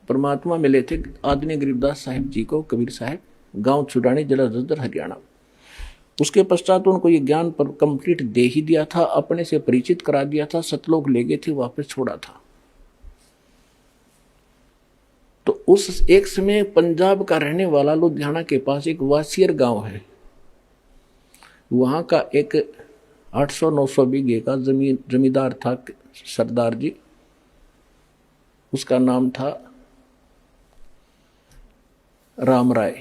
परमात्मा मिले थे आदरणीय गरीबदास साहिब जी को, कबीर साहब, गांव छुड़ानी, जिला जज्जर, हरियाणा। उसके पश्चात उनको ये ज्ञान पर कंप्लीट दे ही दिया था, अपने से परिचित करा दिया था, सतलोक ले गए थे, वापस छोड़ा था। तो उस एक समय पंजाब का रहने वाला लुधियाना के पास एक वासियर गांव है, वहां का एक 800-900 बीघे का जमींदार था सरदार जी, उसका नाम था राम राय।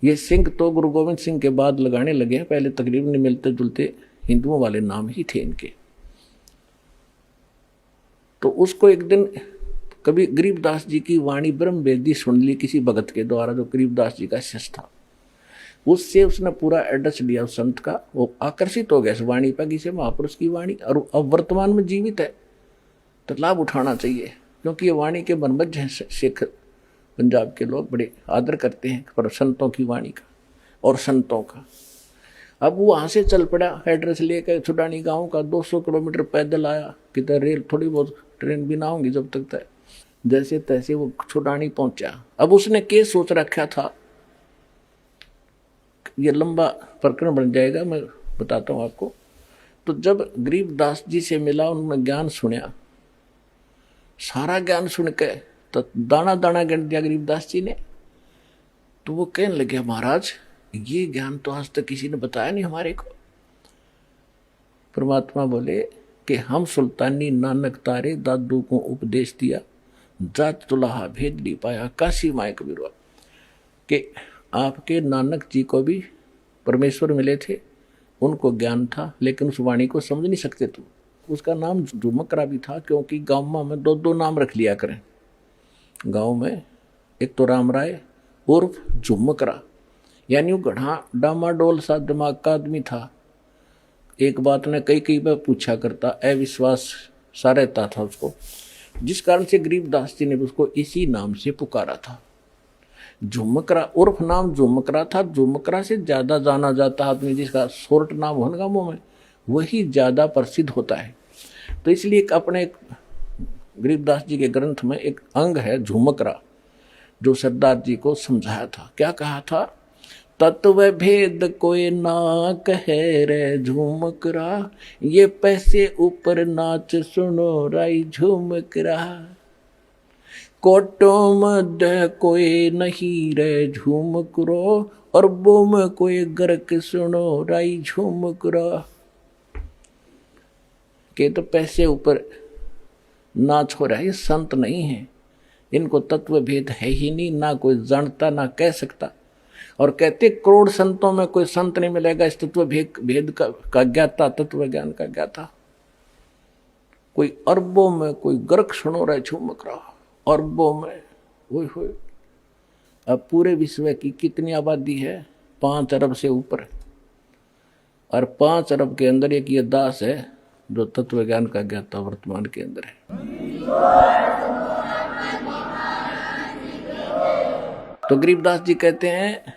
ये सिंह तो गुरु गोविंद सिंह के बाद लगाने लगे हैं, पहले तकरीबन मिलते जुलते हिंदुओं वाले नाम ही थे इनके। तो उसको एक दिन कभी गरीबदास जी की वाणी ब्रह्म वेदी सुन ली किसी भगत के द्वारा, जो गरीबदास जी का शिष्य था। उससे उसने पूरा एड्रेस लिया उस संत का, वो आकर्षित हो गया इस वाणी पर, किसी महापुरुष की वाणी, और अब वर्तमान में जीवित है तो लाभ उठाना चाहिए, क्योंकि ये वाणी के बनबज हैं। सिख पंजाब के लोग बड़े आदर करते हैं पर संतों की वाणी का और संतों का। अब वो वहां से चल पड़ा एड्रेस लेकर छुड़ानी गांव का, 200 किलोमीटर पैदल आया, किधर रेल थोड़ी बहुत ट्रेन भी ना होंगी जब तक तय, जैसे तैसे वो छुड़ानी पहुंचा। अब उसने क्या सोच रखा था, ये लंबा प्रकरण बन जाएगा, मैं बताता हूं आपको। तो जब गरीबदास जी से मिला, उन्होंने ज्ञान सुना, सारा ज्ञान सुन के तो दाना दाना गिन दिया गरीबदास जी ने। तो वो कहने लगे, महाराज ये ज्ञान तो आज तक किसी ने बताया नहीं हमारे को। परमात्मा बोले कि हम सुल्तानी नानक तारे दादू को उपदेश दिया, जात तुलाहा भेद नहीं पाया काशी माए कबीरवा, कि आपके नानक जी को भी परमेश्वर मिले थे, उनको ज्ञान था, लेकिन उस वाणी को समझ नहीं सकते तुम। उसका नाम झुमकरा भी था, क्योंकि गाँव में 2-2 नाम रख लिया करें गांव में। एक तो राम राय उर्फ झुमकरा, यानी वो गढ़ा डामाडोल सा दिमाग का आदमी था, एक बात ने कई बार पूछा करता, अविश्वास सा रहता था उसको, जिस कारण से गरीबदास जी ने उसको इसी नाम से पुकारा था। झुमकरा उर्फ नाम झुमकरा था। झुमकरा से ज्यादा जाना जाता आदमी जिसका शॉर्ट नाम होगा मुंह में, वही ज्यादा प्रसिद्ध होता है। तो इसलिए अपने गरीबदास जी के ग्रंथ में एक अंग है झुमकरा, जो सरदार जी को समझाया था। क्या कहा था, तत्व भेद कोई ना कहे रे झुमकरा, ये पैसे ऊपर नाच सुनो राई झुमकरा, कोटो मध्य कोई नहीं रे झुमकरो, अरबों में कोई गर्क सुनो राई झुमकरा। के तो पैसे ऊपर नाच हो रहा है, ये संत नहीं है, इनको तत्व भेद है ही नहीं, ना कोई जानता ना कह सकता। और कहते करोड़ संतों में कोई संत नहीं मिलेगा इस तत्व भेद का ज्ञाता, तत्व ज्ञान का ज्ञाता। कोई अरबों में कोई गर्क सुनो रहे झुमकरा, अरबों में। ओए होए, अब पूरे विश्व की कितनी आबादी है, 5 अरब से ऊपर, और 5 अरब के अंदर एक ये दास है जो तत्व ज्ञान का ज्ञाता वर्तमान के अंदर है। तो गरीबदास जी कहते हैं,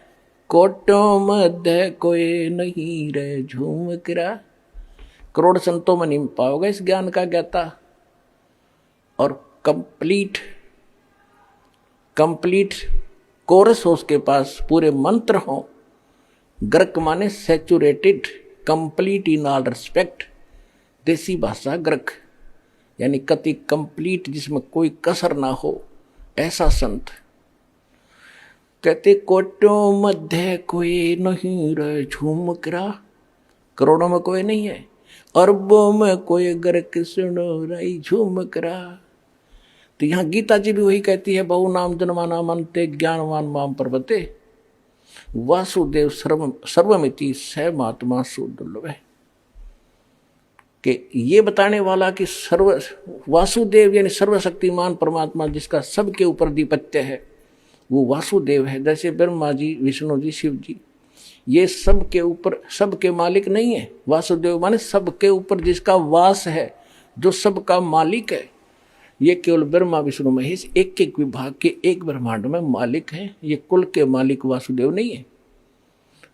कोटों मध्य कोई नहीं रे झुमकरा, करोड़ संतों में नहीं पाओगे इस ज्ञान का ज्ञाता। और कंप्लीट कोरस हो उसके पास, पूरे मंत्र हो। ग्रक माने saturated, complete in all respect, देसी भाषा ग्रक, यानी कति कंप्लीट, जिसमें कोई कसर ना हो, ऐसा संत। कहते कोटों मध्य कोई नहीं रे झुमकरा, करोड़ों में कोई नहीं है, अरबों में कोई गर्क सुनो राई झुमकरा। तो यहाँ गीता जी भी वही कहती है, बहु नाम जन्माना मनते ज्ञानवान माम पर्वते, वासुदेव सर्वमिति स महात्मा सुदुर्लभ है। कि ये बताने वाला कि वासुदेव यानी सर्वशक्तिमान परमात्मा जिसका सबके ऊपर अधिपत्य है, वो वासुदेव है। जैसे ब्रह्मा जी, विष्णु जी, शिव जी, ये सबके ऊपर, सबके मालिक नहीं है। वासुदेव माने सबके ऊपर जिसका वास है, जो सबका मालिक है। ये केवल ब्रह्मा विष्णु महेश एक एक विभाग के एक ब्रह्मांड में मालिक हैं। ये कुल के मालिक वासुदेव नहीं है।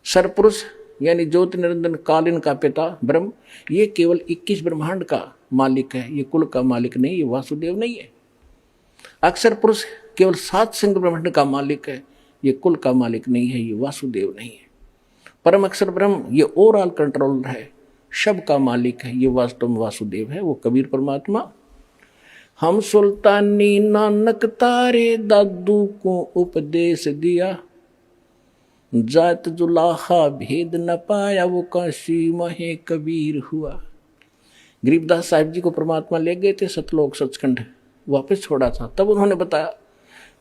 सरपुरुष यानी ज्योति निरंजन कालीन का पिता ब्रह्म, ये केवल 21 ब्रह्मांड का मालिक है, ये कुल का मालिक नहीं, ये वासुदेव नहीं है। अक्षर पुरुष केवल 7 संग ब्रह्मांड का मालिक है, ये कुल का मालिक नहीं है, ये वासुदेव नहीं है। परम अक्षर ब्रह्म ये ओवरऑल कंट्रोलर है, सब का मालिक है, ये वास्तव में वासुदेव है, वो कबीर परमात्मा। हम सुल्तानी नानक तारे दादू को उपदेश दिया, जात जुलाहा भेद न पाया, वो काशी महे कबीर हुआ। गरीबदास साहिब जी को परमात्मा ले गए थे सतलोक सचखंड, वापस छोड़ा था, तब उन्होंने बताया।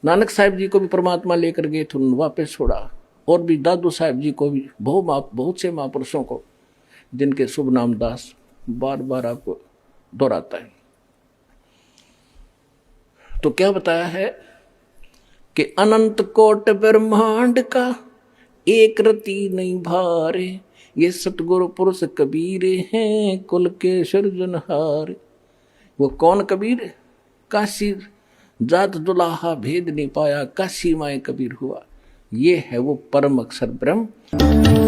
नानक साहिब जी को भी परमात्मा लेकर गए थे, उन्होंने वापस छोड़ा। और भी दादू साहिब जी को भी, बहुत से महापुरुषों को जिनके शुभ नाम दास बार बार आपको दोहराता है। तो क्या बताया है कि अनंत कोट ब्रह्मांड का एक रति नहीं भारे, ये सतगुरु पुरुष कबीर हैं कुल के सृजनहार। वो कौन कबीर? काशी जात दुलाहा भेद नहीं पाया, काशी माए कबीर हुआ। ये है वो परम अक्षर ब्रह्म।